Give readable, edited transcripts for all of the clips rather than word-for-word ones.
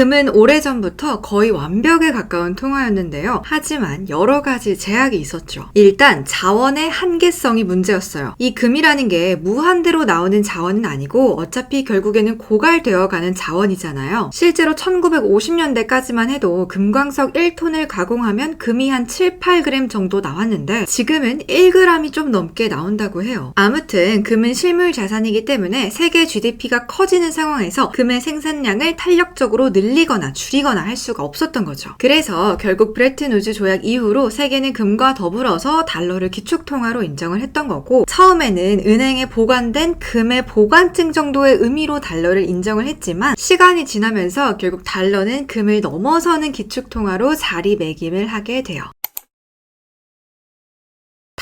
금은 오래전부터 거의 완벽에 가까운 통화였는데요. 하지만 여러 가지 제약이 있었죠. 일단 자원의 한계성이 문제였어요. 이 금이라는 게 무한대로 나오는 자원은 아니고 어차피 결국에는 고갈되어 가는 자원이잖아요. 실제로 1950년대까지만 해도 금광석 1톤을 가공하면 금이 한 7, 8g 정도 나왔는데 지금은 1g이 좀 넘게 나온다고 해요. 아무튼 금은 실물 자산이기 때문에 세계 GDP가 커지는 상황에서 금의 생산량을 탄력적으로 늘리거나 줄이거나 할 수가 없었던 거죠. 그래서 결국 브레튼-우즈 조약 이후로 세계는 금과 더불어서 달러를 기축통화로 인정을 했던 거고, 처음에는 은행에 보관된 금의 보관증 정도의 의미로 달러를 인정을 했지만 시간이 지나면서 결국 달러는 금을 넘어서는 기축통화로 자리매김을 하게 돼요.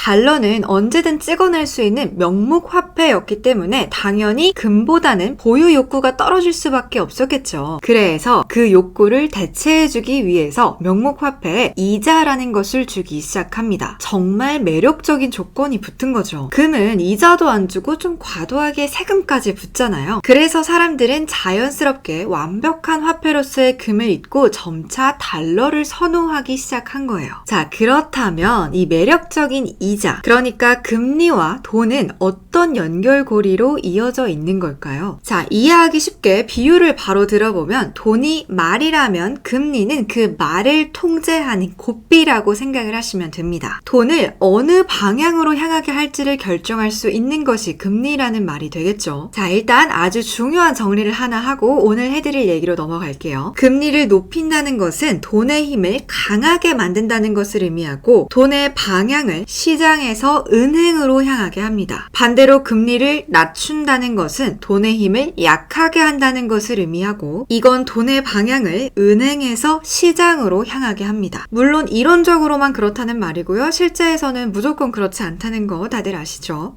달러는 언제든 찍어낼 수 있는 명목 화폐였기 때문에 당연히 금보다는 보유 욕구가 떨어질 수밖에 없었겠죠. 그래서 그 욕구를 대체해주기 위해서 명목 화폐에 이자라는 것을 주기 시작합니다. 정말 매력적인 조건이 붙은 거죠. 금은 이자도 안 주고 좀 과도하게 세금까지 붙잖아요. 그래서 사람들은 자연스럽게 완벽한 화폐로서의 금을 잊고 점차 달러를 선호하기 시작한 거예요. 자, 그렇다면 이 매력적인 이자, 그러니까 금리와 돈은 어떤 연결고리로 이어져 있는 걸까요? 자, 이해하기 쉽게 비유를 바로 들어보면 돈이 말이라면 금리는 그 말을 통제하는 고삐라고 생각을 하시면 됩니다. 돈을 어느 방향으로 향하게 할지를 결정할 수 있는 것이 금리라는 말이 되겠죠. 자, 일단 아주 중요한 정리를 하나 하고 오늘 해드릴 얘기로 넘어갈게요. 금리를 높인다는 것은 돈의 힘을 강하게 만든다는 것을 의미하고, 돈의 방향을 시장에서 은행으로 향하게 합니다. 반대로 금리를 낮춘다는 것은 돈의 힘을 약하게 한다는 것을 의미하고, 이건 돈의 방향을 은행에서 시장으로 향하게 합니다. 물론 이론적으로만 그렇다는 말이고요. 실제에서는 무조건 그렇지 않다는 거 다들 아시죠?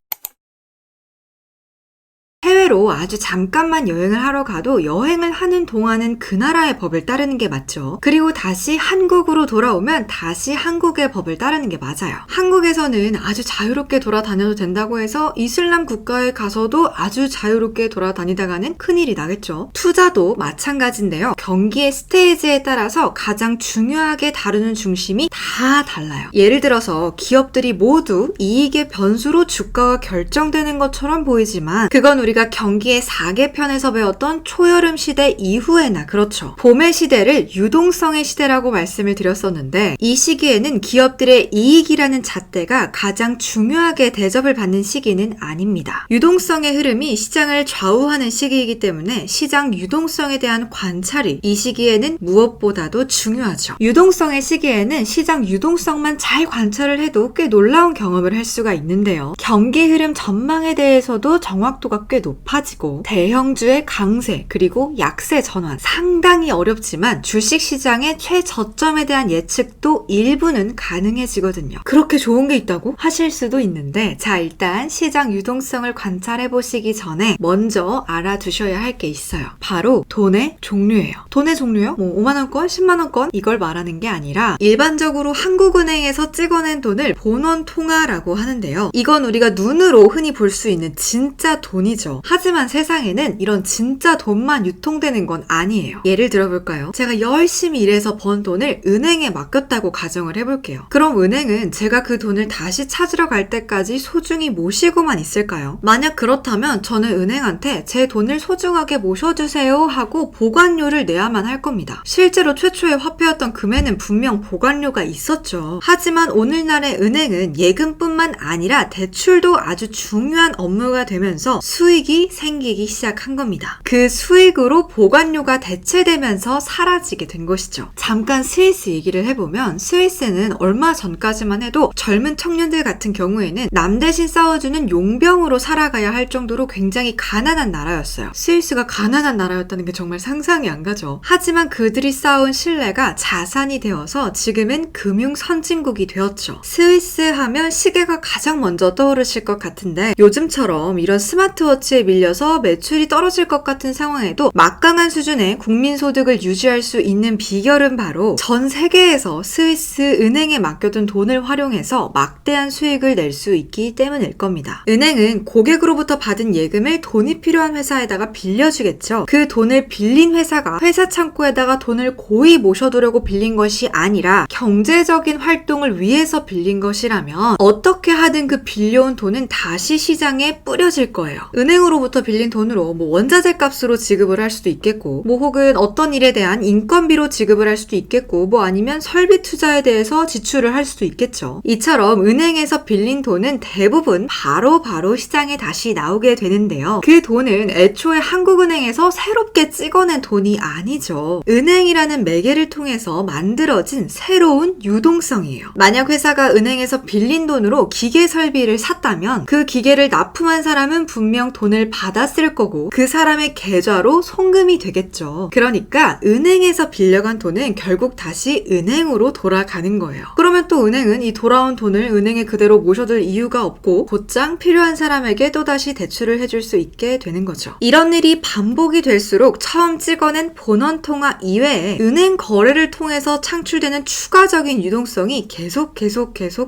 해외로 아주 잠깐만 여행을 하러 가도 여행을 하는 동안은 그 나라의 법을 따르는 게 맞죠. 그리고 다시 한국으로 돌아오면 다시 한국의 법을 따르는 게 맞아요. 한국에서는 아주 자유롭게 돌아다녀도 된다고 해서 이슬람 국가에 가서도 아주 자유롭게 돌아다니다가는 큰일이 나겠죠. 투자도 마찬가지인데요. 경기의 스테이지에 따라서 가장 중요하게 다루는 중심이 다 달라요. 예를 들어서 기업들이 모두 이익의 변수로 주가가 결정되는 것처럼 보이지만 그건 우리가 경기의 4계편에서 배웠던 초여름 시대 이후에나 그렇죠. 봄의 시대를 유동성의 시대라고 말씀을 드렸었는데, 이 시기에는 기업들의 이익이라는 잣대가 가장 중요하게 대접을 받는 시기는 아닙니다. 유동성의 흐름이 시장을 좌우하는 시기이기 때문에 시장 유동성에 대한 관찰이 이 시기에는 무엇보다도 중요하죠. 유동성의 시기에는 시장 유동성만 잘 관찰을 해도 꽤 놀라운 경험을 할 수가 있는데요. 경기 흐름 전망에 대해서도 정확도가 꽤 높아지고, 대형주의 강세 그리고 약세 전환 상당히 어렵지만 주식시장의 최저점에 대한 예측도 일부는 가능해지거든요. 그렇게 좋은 게 있다고 하실 수도 있는데, 자, 일단 시장 유동성을 관찰해 보시기 전에 먼저 알아두셔야 할 게 있어요. 바로 돈의 종류예요. 돈의 종류요? 5만원권, 10만원권 이걸 말하는 게 아니라 일반적으로 한국은행에서 찍어낸 돈을 본원통화라고 하는데요. 이건 우리가 눈으로 흔히 볼 수 있는 진짜 돈이죠. 하지만 세상에는 이런 진짜 돈만 유통되는 건 아니에요. 예를 들어볼까요? 제가 열심히 일해서 번 돈을 은행에 맡겼다고 가정을 해볼게요. 그럼 은행은 제가 그 돈을 다시 찾으러 갈 때까지 소중히 모시고만 있을까요? 만약 그렇다면 저는 은행한테 제 돈을 소중하게 모셔주세요 하고 보관료를 내야만 할 겁니다. 실제로 최초의 화폐였던 금에는 분명 보관료가 있었죠. 하지만 오늘날의 은행은 예금뿐만 아니라 대출도 아주 중요한 업무가 되면서 수익이 생기기 시작한 겁니다. 그 수익으로 보관료가 대체되면서 사라지게 된 것이죠. 잠깐 스위스 얘기를 해보면, 스위스는 얼마 전까지만 해도 젊은 청년들 같은 경우에는 남 대신 싸워주는 용병으로 살아가야 할 정도로 굉장히 가난한 나라였어요. 스위스가 가난한 나라였다는 게 정말 상상이 안 가죠. 하지만 그들이 쌓은 신뢰가 자산이 되어서 지금은 금융 선진국이 되었죠. 스위스 하면 시계가 가장 먼저 떠오르실 것 같은데, 요즘처럼 이런 스마트워치 부채에 밀려서 매출이 떨어질 것 같은 상황에도 막강한 수준의 국민소득을 유지할 수 있는 비결은 바로 전 세계에서 스위스 은행에 맡겨둔 돈을 활용해서 막대한 수익을 낼 수 있기 때문일 겁니다. 은행은 고객으로부터 받은 예금을 돈이 필요한 회사에다가 빌려주겠죠. 그 돈을 빌린 회사가 회사 창고에다가 돈을 고이 모셔두려고 빌린 것이 아니라 경제적인 활동을 위해서 빌린 것이라면 어떻게 하든 그 빌려온 돈은 다시 시장에 뿌려질 거예요. 은행으로부터 빌린 돈으로 원자재 값으로 지급을 할 수도 있겠고 혹은 어떤 일에 대한 인건비로 지급을 할 수도 있겠고 아니면 설비 투자에 대해서 지출을 할 수도 있겠죠. 이처럼 은행에서 빌린 돈은 대부분 바로 시장에 다시 나오게 되는데요. 그 돈은 애초에 한국은행에서 새롭게 찍어낸 돈이 아니죠. 은행이라는 매개를 통해서 만들어진 새로운 유동성이에요. 만약 회사가 은행에서 빌린 돈으로 기계 설비를 샀다면 그 기계를 납품한 사람은 분명 돈을 받았을 거고 그 사람의 계좌로 송금이 되겠죠. 그러니까 은행에서 빌려간 돈은 결국 다시 은행으로 돌아가는 거예요. 그러면 또 은행은 이 돌아온 돈을 은행에 그대로 모셔둘 이유가 없고 곧장 필요한 사람에게 또다시 대출을 해줄 수 있게 되는 거죠. 이런 일이 반복이 될수록 처음 찍어낸 본원통화 이외에 은행 거래를 통해서 창출되는 추가적인 유동성이 계속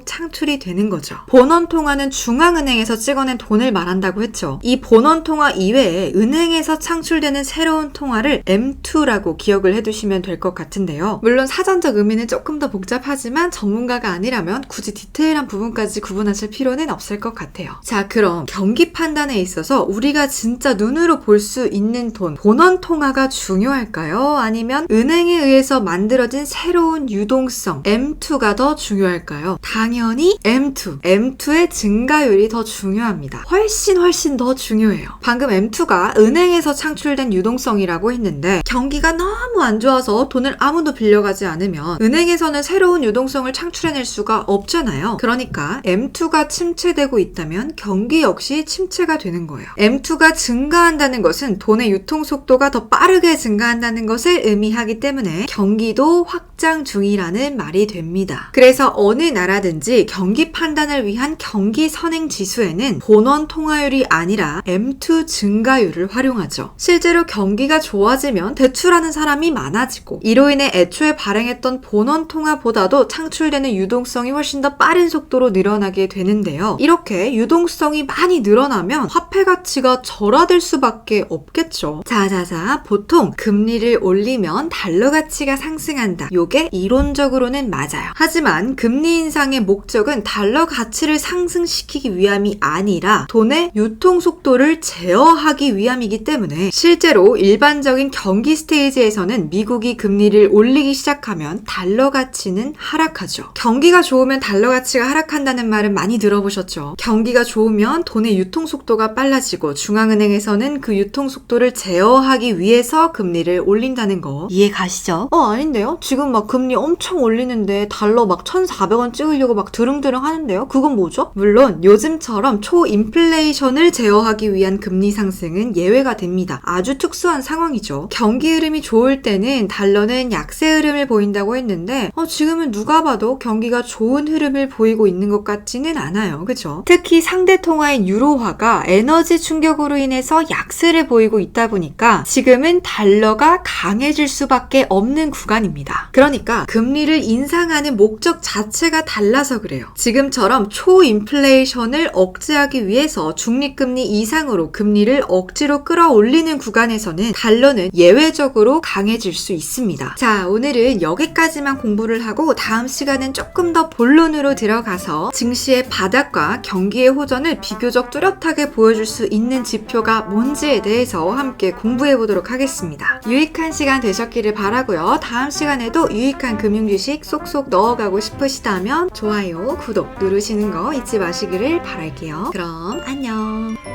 창출이 되는 거죠. 본원통화는 중앙은행에서 찍어낸 돈을 말한다고 했죠. 이 본원통화 이외에 은행에서 창출되는 새로운 통화를 M2라고 기억을 해두시면 될 것 같은데요. 물론 사전적 의미는 조금 더 복잡하지만 전문가가 아니라면 굳이 디테일한 부분까지 구분하실 필요는 없을 것 같아요. 자, 그럼 경기 판단에 있어서 우리가 진짜 눈으로 볼 수 있는 돈, 본원통화가 중요할까요? 아니면 은행에 의해서 만들어진 새로운 유동성, M2가 더 중요할까요? 당연히 M2. M2의 증가율이 더 중요합니다. 훨씬 더 중요해요. 방금 M2가 은행에서 창출된 유동성이라고 했는데 경기가 너무 안 좋아서 돈을 아무도 빌려가지 않으면 은행에서는 새로운 유동성을 창출해낼 수가 없잖아요. 그러니까 M2가 침체되고 있다면 경기 역시 침체가 되는 거예요. M2가 증가한다는 것은 돈의 유통 속도가 더 빠르게 증가한다는 것을 의미하기 때문에 경기도 확장 중이라는 말이 됩니다. 그래서 어느 나라든지 경기 판단을 위한 경기 선행 지수에는 본원 통화율이 아니라 M2 증가율을 활용하죠. 실제로 경기가 좋아지면 대출하는 사람이 많아지고 이로 인해 애초에 발행했던 본원 통화보다도 창출되는 유동성이 훨씬 더 빠른 속도로 늘어나게 되는데요. 이렇게 유동성이 많이 늘어나면 화폐 가치가 절하될 수밖에 없겠죠. 자자자, 보통 금리를 올리면 달러 가치가 상승한다. 요게 이론적으로는 맞아요. 하지만 금리 인상의 목적은 달러 가치를 상승시키기 위함이 아니라 돈의 유통 속도를 제어하기 위함이기 때문에 실제로 일반적인 경기 스테이지에서는 미국이 금리를 올리기 시작하면 달러 가치는 하락하죠. 경기가 좋으면 달러 가치가 하락한다는 말은 많이 들어보셨죠? 경기가 좋으면 돈의 유통 속도가 빨라지고 중앙은행에서는 그 유통 속도를 제어하기 위해서 금리를 올린다는 거 이해 가시죠? 아닌데요? 지금 막 금리 엄청 올리는데 달러 막 1,400원 찍으려고 막 드릉드릉 하는데요? 그건 뭐죠? 물론 요즘처럼 초인플레이션을 제어하기 위한 금리 상승은 예외가 됩니다. 아주 특수한 상황이죠. 경기 흐름이 좋을 때는 달러는 약세 흐름을 보인다고 했는데 지금은 누가 봐도 경기가 좋은 흐름을 보이고 있는 것 같지는 않아요. 그죠? 특히 상대 통화인 유로화가 에너지 충격으로 인해서 약세를 보이고 있다 보니까 지금은 달러가 강해질 수밖에 없는 구간입니다. 그러니까 금리를 인상하는 목적 자체가 달라서 그래요. 지금처럼 초인플레이션을 억제하기 위해서 중립금리 이상으로 금리를 억지로 끌어올리는 구간에서는 달러는 예외적으로 강해질 수 있습니다. 자, 오늘은 여기까지만 공부를 하고 다음 시간은 조금 더 본론으로 들어가서 증시의 바닥과 경기의 호전을 비교적 뚜렷하게 보여줄 수 있는 지표가 뭔지에 대해서 함께 공부해 보도록 하겠습니다. 유익한 시간 되셨기를 바라고요. 다음 시간에도 유익한 금융 주식 쏙쏙 넣어가고 싶으시다면 좋아요, 구독 누르시는 거 잊지 마시기를 바랄게요. 그럼 안녕.